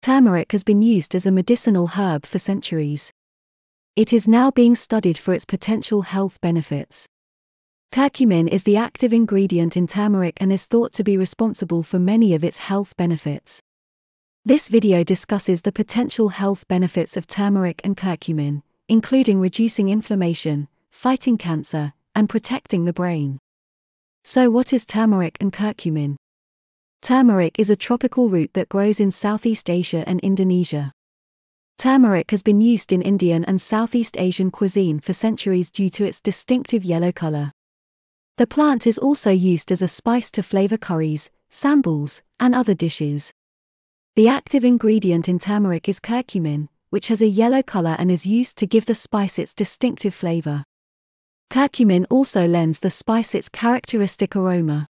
Turmeric has been used as a medicinal herb for centuries. It is now being studied for its potential health benefits. Curcumin is the active ingredient in turmeric and is thought to be responsible for many of its health benefits. This video discusses the potential health benefits of turmeric and curcumin, including reducing inflammation, fighting cancer, and protecting the brain. So what is turmeric and curcumin? Turmeric is a tropical root that grows in Southeast Asia and Indonesia. Turmeric has been used in Indian and Southeast Asian cuisine for centuries due to its distinctive yellow color. The plant is also used as a spice to flavor curries, sambals, and other dishes. The active ingredient in turmeric is curcumin, which has a yellow color and is used to give the spice its distinctive flavor. Curcumin also lends the spice its characteristic aroma.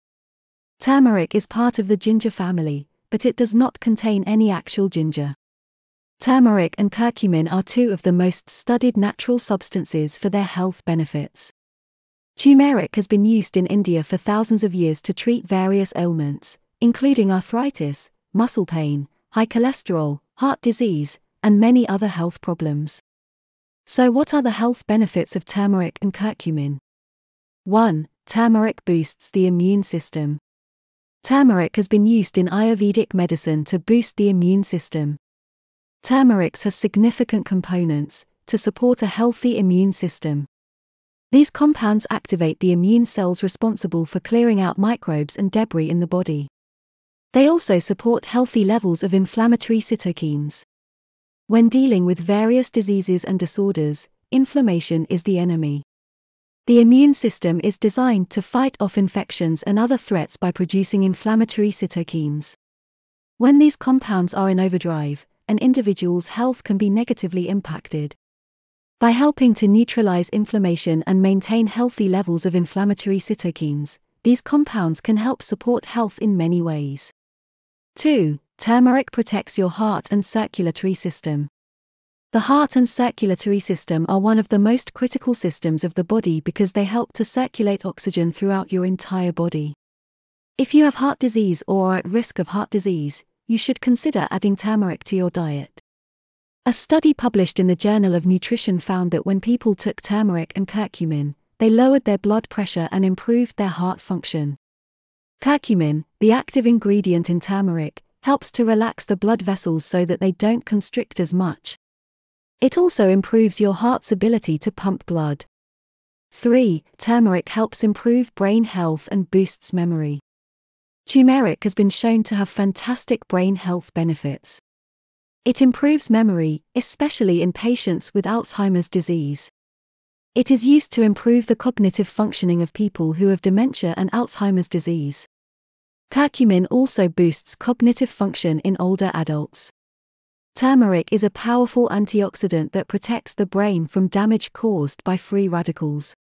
Turmeric is part of the ginger family, but it does not contain any actual ginger. Turmeric and curcumin are two of the most studied natural substances for their health benefits. Turmeric has been used in India for thousands of years to treat various ailments, including arthritis, muscle pain, high cholesterol, heart disease, and many other health problems. So what are the health benefits of turmeric and curcumin? 1. Turmeric boosts the immune system. Turmeric has been used in Ayurvedic medicine to boost the immune system. Turmeric has significant components to support a healthy immune system. These compounds activate the immune cells responsible for clearing out microbes and debris in the body. They also support healthy levels of inflammatory cytokines. When dealing with various diseases and disorders, inflammation is the enemy. The immune system is designed to fight off infections and other threats by producing inflammatory cytokines. When these compounds are in overdrive, an individual's health can be negatively impacted. By helping to neutralize inflammation and maintain healthy levels of inflammatory cytokines, these compounds can help support health in many ways. 2. Turmeric protects your heart and circulatory system. The heart and circulatory system are one of the most critical systems of the body because they help to circulate oxygen throughout your entire body. If you have heart disease or are at risk of heart disease, you should consider adding turmeric to your diet. A study published in the Journal of Nutrition found that when people took turmeric and curcumin, they lowered their blood pressure and improved their heart function. Curcumin, the active ingredient in turmeric, helps to relax the blood vessels so that they don't constrict as much. It also improves your heart's ability to pump blood. 3. Turmeric helps improve brain health and boosts memory. Turmeric has been shown to have fantastic brain health benefits. It improves memory, especially in patients with Alzheimer's disease. It is used to improve the cognitive functioning of people who have dementia and Alzheimer's disease. Curcumin also boosts cognitive function in older adults. Turmeric is a powerful antioxidant that protects the brain from damage caused by free radicals.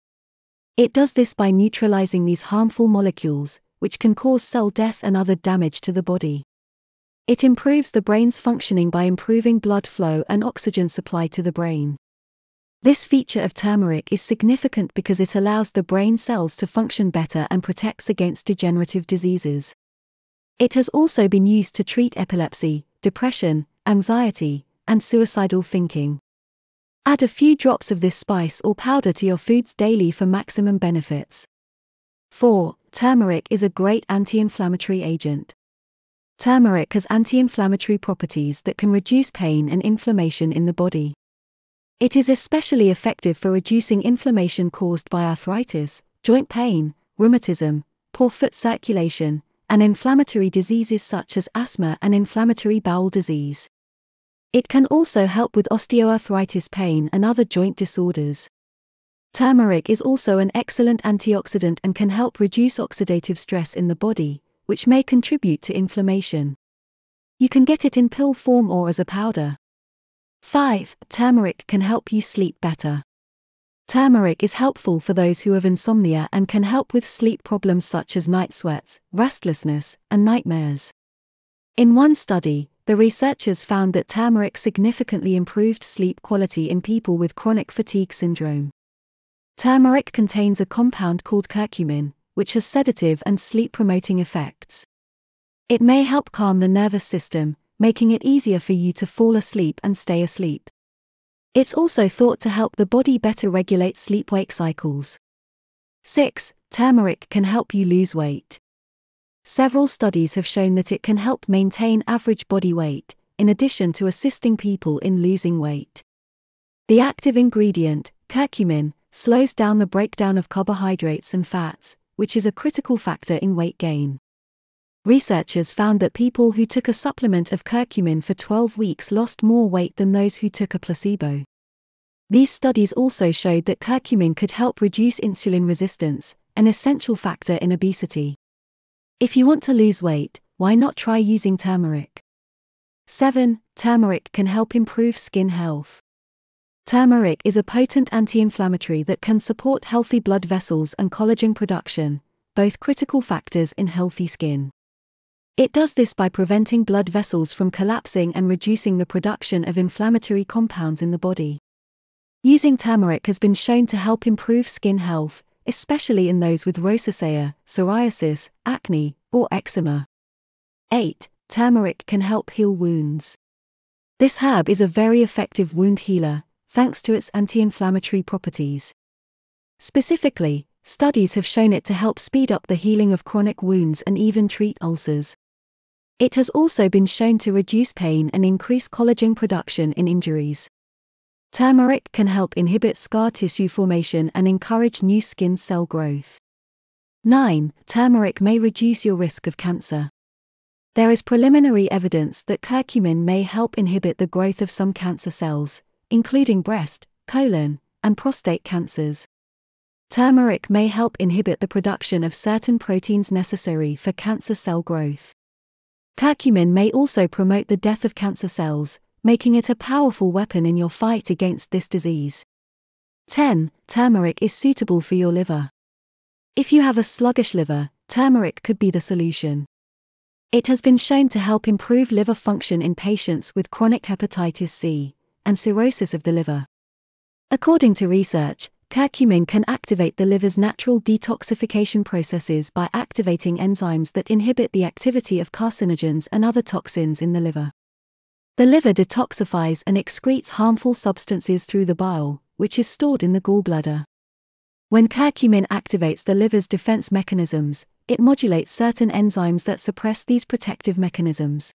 It does this by neutralizing these harmful molecules, which can cause cell death and other damage to the body. It improves the brain's functioning by improving blood flow and oxygen supply to the brain. This feature of turmeric is significant because it allows the brain cells to function better and protects against degenerative diseases. It has also been used to treat epilepsy, depression, anxiety, and suicidal thinking. Add a few drops of this spice or powder to your foods daily for maximum benefits. 4. Turmeric is a great anti-inflammatory agent. Turmeric has anti-inflammatory properties that can reduce pain and inflammation in the body. It is especially effective for reducing inflammation caused by arthritis, joint pain, rheumatism, poor foot circulation, and inflammatory diseases such as asthma and inflammatory bowel disease. It can also help with osteoarthritis pain and other joint disorders. Turmeric is also an excellent antioxidant and can help reduce oxidative stress in the body, which may contribute to inflammation. You can get it in pill form or as a powder. 5. Turmeric can help you sleep better. Turmeric is helpful for those who have insomnia and can help with sleep problems such as night sweats, restlessness, and nightmares. In one study, the researchers found that turmeric significantly improved sleep quality in people with chronic fatigue syndrome. Turmeric contains a compound called curcumin, which has sedative and sleep-promoting effects. It may help calm the nervous system, making it easier for you to fall asleep and stay asleep. It's also thought to help the body better regulate sleep-wake cycles. 6. Turmeric can help you lose weight. Several studies have shown that it can help maintain average body weight, in addition to assisting people in losing weight. The active ingredient, curcumin, slows down the breakdown of carbohydrates and fats, which is a critical factor in weight gain. Researchers found that people who took a supplement of curcumin for 12 weeks lost more weight than those who took a placebo. These studies also showed that curcumin could help reduce insulin resistance, an essential factor in obesity. If you want to lose weight, why not try using turmeric? 7. Turmeric can help improve skin health. Turmeric is a potent anti-inflammatory that can support healthy blood vessels and collagen production, both critical factors in healthy skin. It does this by preventing blood vessels from collapsing and reducing the production of inflammatory compounds in the body. Using turmeric has been shown to help improve skin health, especially in those with rosacea, psoriasis, acne, or eczema. 8. Turmeric can help heal wounds. This herb is a very effective wound healer, thanks to its anti-inflammatory properties. Specifically, studies have shown it to help speed up the healing of chronic wounds and even treat ulcers. It has also been shown to reduce pain and increase collagen production in injuries. Turmeric can help inhibit scar tissue formation and encourage new skin cell growth. 9. Turmeric may reduce your risk of cancer. There is preliminary evidence that curcumin may help inhibit the growth of some cancer cells, including breast, colon, and prostate cancers. Turmeric may help inhibit the production of certain proteins necessary for cancer cell growth. Curcumin may also promote the death of cancer cells, making it a powerful weapon in your fight against this disease. 10. Turmeric is suitable for your liver. If you have a sluggish liver, turmeric could be the solution. It has been shown to help improve liver function in patients with chronic hepatitis C and cirrhosis of the liver. According to research, curcumin can activate the liver's natural detoxification processes by activating enzymes that inhibit the activity of carcinogens and other toxins in the liver. The liver detoxifies and excretes harmful substances through the bile, which is stored in the gallbladder. When curcumin activates the liver's defense mechanisms, it modulates certain enzymes that suppress these protective mechanisms.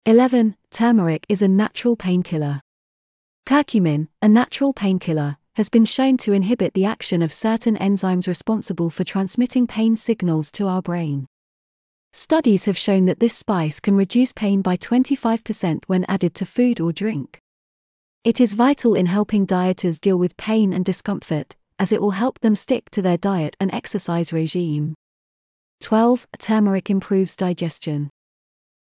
11. Turmeric is a natural painkiller. Curcumin, a natural painkiller, has been shown to inhibit the action of certain enzymes responsible for transmitting pain signals to our brain. Studies have shown that this spice can reduce pain by 25% when added to food or drink. It is vital in helping dieters deal with pain and discomfort, as it will help them stick to their diet and exercise regime. 12. Turmeric improves digestion.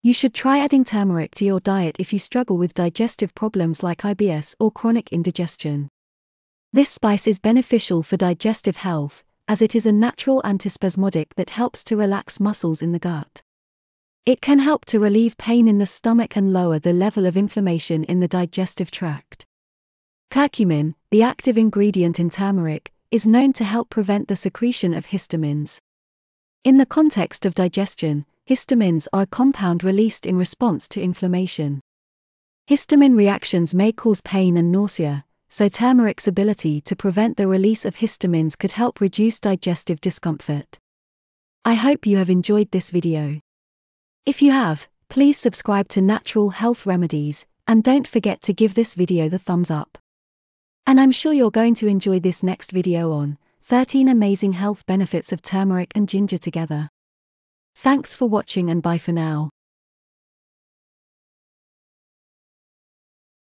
You should try adding turmeric to your diet if you struggle with digestive problems like IBS or chronic indigestion. This spice is beneficial for digestive health, as it is a natural antispasmodic that helps to relax muscles in the gut. It can help to relieve pain in the stomach and lower the level of inflammation in the digestive tract. Curcumin, the active ingredient in turmeric, is known to help prevent the secretion of histamines. In the context of digestion, histamines are a compound released in response to inflammation. Histamine reactions may cause pain and nausea, so turmeric's ability to prevent the release of histamines could help reduce digestive discomfort. I hope you have enjoyed this video. If you have, please subscribe to Natural Health Remedies, and don't forget to give this video the thumbs up. And I'm sure you're going to enjoy this next video on 13 amazing health benefits of turmeric and ginger together. Thanks for watching and bye for now.